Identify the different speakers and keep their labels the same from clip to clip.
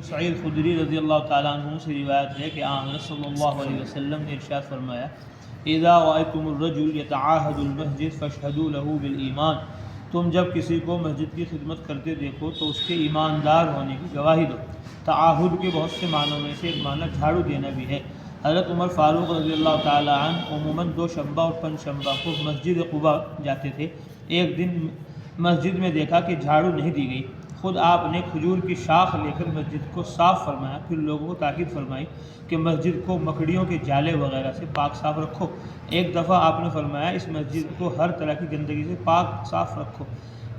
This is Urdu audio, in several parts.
Speaker 1: سعید خدری رضی اللہ تعالیٰ عنہ سے روایت ہے کہ آن صلی اللہ علیہ وسلم نے ارشاد فرمایا اذا رأيتم الرجل يتعاهد المسجد فاشهدوا له بالایمان، تم جب کسی کو مسجد کی خدمت کرتے دیکھو تو اس کے ایماندار ہونے کی گواہی دو۔ تعاہد کے بہت سے معنوں میں سے ایک معنی جھاڑو دینا بھی ہے۔ حضرت عمر فاروق رضی اللہ تعالیٰ عنہ عموماً دوشنبہ اور پنجشنبہ کو مسجد قباء جاتے تھے۔ ایک دن مسجد میں دیکھا کہ جھاڑو نہیں دی گئی۔ خود آپ نے کھجور کی شاخ لے کر مسجد کو صاف فرمایا، پھر لوگوں کو تاکید فرمائی کہ مسجد کو مکڑیوں کے جالے وغیرہ سے پاک صاف رکھو۔ ایک دفعہ آپ نے فرمایا اس مسجد کو ہر طرح کی گندگی سے پاک صاف رکھو،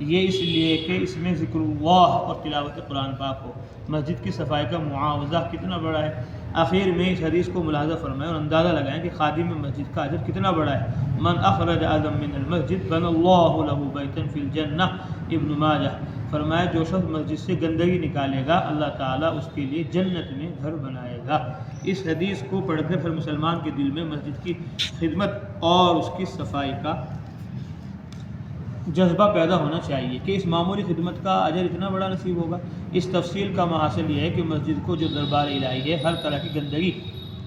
Speaker 1: یہ اس لیے کہ اس میں ذکر اللہ اور تلاوت قرآن پاک ہو۔ مسجد کی صفائی کا معاوضہ کتنا بڑا ہے۔ آخر میں اس حدیث کو ملاحظہ فرمائیں اور اندازہ لگائیں کہ خادم مسجد کا اجر کتنا بڑا ہے۔ من اخرج اذى من المسجد بنى الله له بيتا في الجنہ، ابن ماجہ۔ فرمایا جو شخص مسجد سے گندگی نکالے گا اللہ تعالیٰ اس کے لیے جنت میں گھر بنائے گا۔ اس حدیث کو پڑھ کر ہر مسلمان کے دل میں مسجد کی خدمت اور اس کی صفائی کا جذبہ پیدا ہونا چاہیے کہ اس معمولی خدمت کا اجر اتنا بڑا نصیب ہوگا۔ اس تفصیل کا محاصل یہ ہے کہ مسجد کو جو دربار الہی ہے، ہر طرح کی گندگی،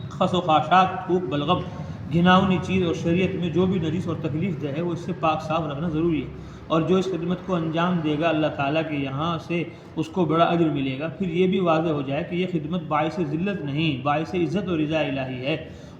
Speaker 1: خس و خاشاک، تھوک، بلغم، گھناؤنی چیز اور شریعت میں جو بھی نجس اور تکلیف دہ ہے وہ اس سے پاک صاف رکھنا ضروری ہے، اور جو اس خدمت کو انجام دے گا اللہ تعالیٰ کے یہاں سے اس کو بڑا اجر ملے گا۔ پھر یہ بھی واضح ہو جائے کہ یہ خدمت باعث ذلت نہیں، باعث عزت اور رضا الہی ہے،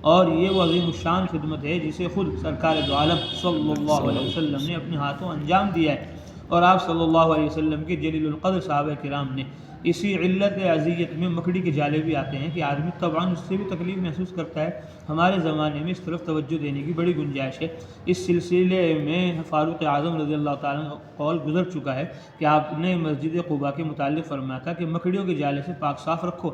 Speaker 1: اور یہ وہ عظیم الشان خدمت ہے جسے خود سرکار دو عالم صلی اللہ علیہ وسلم نے اپنے ہاتھوں انجام دیا ہے، اور آپ صلی اللہ علیہ وسلم کے جلیل القدر صحابہ کرام نے۔ اسی علت اذیت میں مکڑی کے جالے بھی آتے ہیں کہ آدمی طبعاً اس سے بھی تکلیف محسوس کرتا ہے۔ ہمارے زمانے میں اس طرف توجہ دینے کی بڑی گنجائش ہے۔ اس سلسلے میں فاروق اعظم رضی اللہ تعالیٰ عنہ قول گزر چکا ہے کہ آپ نے مسجد قباء کے متعلق فرمایا تھا کہ مکڑیوں کے جالے سے پاک صاف رکھو۔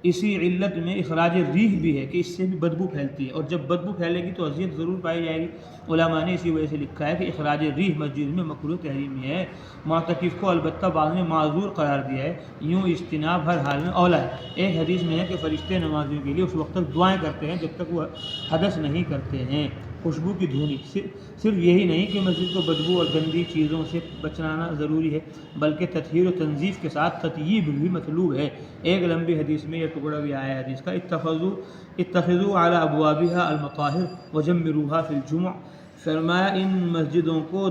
Speaker 1: اسی علت میں اخراج ریح بھی ہے کہ اس سے بھی بدبو پھیلتی ہے، اور جب بدبو پھیلے گی تو اذیت ضرور پائی جائے گی۔ علماء نے اسی وجہ سے لکھا ہے کہ اخراج ریح مسجد میں مکروہ تحریمی ہے۔ معتکف کو البتہ بعض نے معذور قرار دیا ہے، یوں اجتناب ہر حال میں اولا ہے۔ ایک حدیث میں ہے کہ فرشتے نمازیوں کے لیے اس وقت تک دعائیں کرتے ہیں جب تک وہ حدث نہیں کرتے ہیں۔ خوشبو کی دھونی، صرف یہی نہیں کہ مسجد کو بدبو اور گندی چیزوں سے بچانا ضروری ہے، بلکہ تطہیر و تنظیف کے ساتھ تطیب بھی مطلوب ہے۔ ایک لمبی حدیث میں یہ ٹکڑا بھی آیا ہے حدیث کا، اتخذوا علی ابوابها المطاہر وجمروها فی الجمع۔ فرمایا ان مسجدوں کے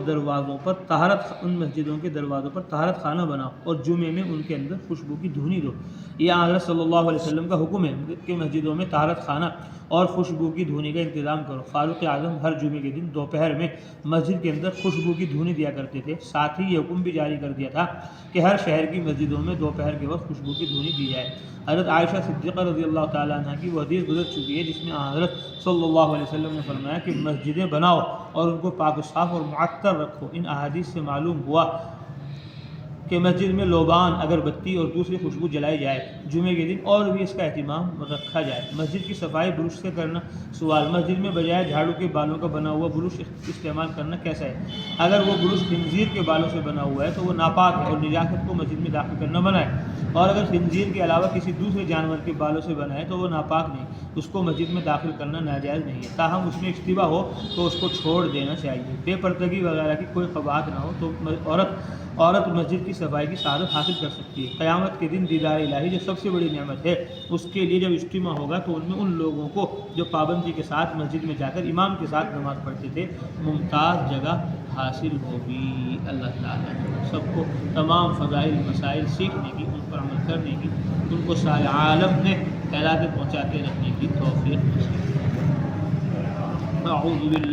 Speaker 1: دروازوں پر طہارت خانہ بناؤ اور جمعے میں ان کے اندر خوشبو کی دھونی دو۔ یہ حضرت صلی اللہ علیہ وسلم کا حکم ہے کہ مسجدوں میں طہارت خانہ اور خوشبو کی دھونی کا انتظام کرو۔ فاروق اعظم ہر جمعے کے دن دوپہر میں مسجد کے اندر خوشبو کی دھونی دیا کرتے تھے۔ ساتھ ہی یہ حکم بھی جاری کر دیا تھا کہ ہر شہر کی مسجدوں میں دوپہر کے وقت خوشبو کی دھونی دی جائے۔ حضرت عائشہ صدیقہ رضی اللہ تعالیٰ عنہ کی وہ حدیث گزر چکی ہے جس میں حضرت صلی اللہ علیہ وسلم نے فرمایا کہ مسجدیں بناؤ اور ان کو پاک و صاف اور معطر رکھو۔ ان احادیث سے معلوم ہوا کہ مسجد میں لوبان، اگربتی اور دوسری خوشبو جلائی جائے، جمعے کے دن اور بھی اس کا اہتمام رکھا جائے۔ مسجد کی صفائی برش سے کرنا۔ سوال: مسجد میں بجائے جھاڑو کے بالوں کا بنا ہوا برش استعمال کرنا کیسا ہے؟ اگر وہ برش خنزیر کے بالوں سے بنا ہوا ہے تو وہ ناپاک ہے اور نجاست کو مسجد میں داخل کرنا منع ہے، اور اگر خنزیر کے علاوہ کسی دوسرے جانور کے بالوں سے بنا ہے تو وہ ناپاک نہیں، اس کو مسجد میں داخل کرنا ناجائز نہیں ہے۔ تاہم اس میں اشتباہ ہو تو اس کو چھوڑ دینا چاہیے۔ بے پردگی وغیرہ کی کوئی قباحت نہ ہو تو عورت مسجد کی صفائی کی سعادت حاصل کر سکتی ہے۔ قیامت کے دن دیدار الہی جو سب سے بڑی نعمت ہے، اس کے لیے جب اجتماع ہوگا تو ان میں ان لوگوں کو جو پابندی کے ساتھ مسجد میں جا کر امام کے ساتھ نماز پڑھتے تھے ممتاز جگہ حاصل ہوگی۔ اللہ تعالیٰ سب کو تمام فضائل مسائل سیکھنے کی، ان پر عمل کرنے کی، ان کو سارے عالم میں پھیلاتے پہنچاتے رہنے کی توفیق نصیب۔ اعوذ باللہ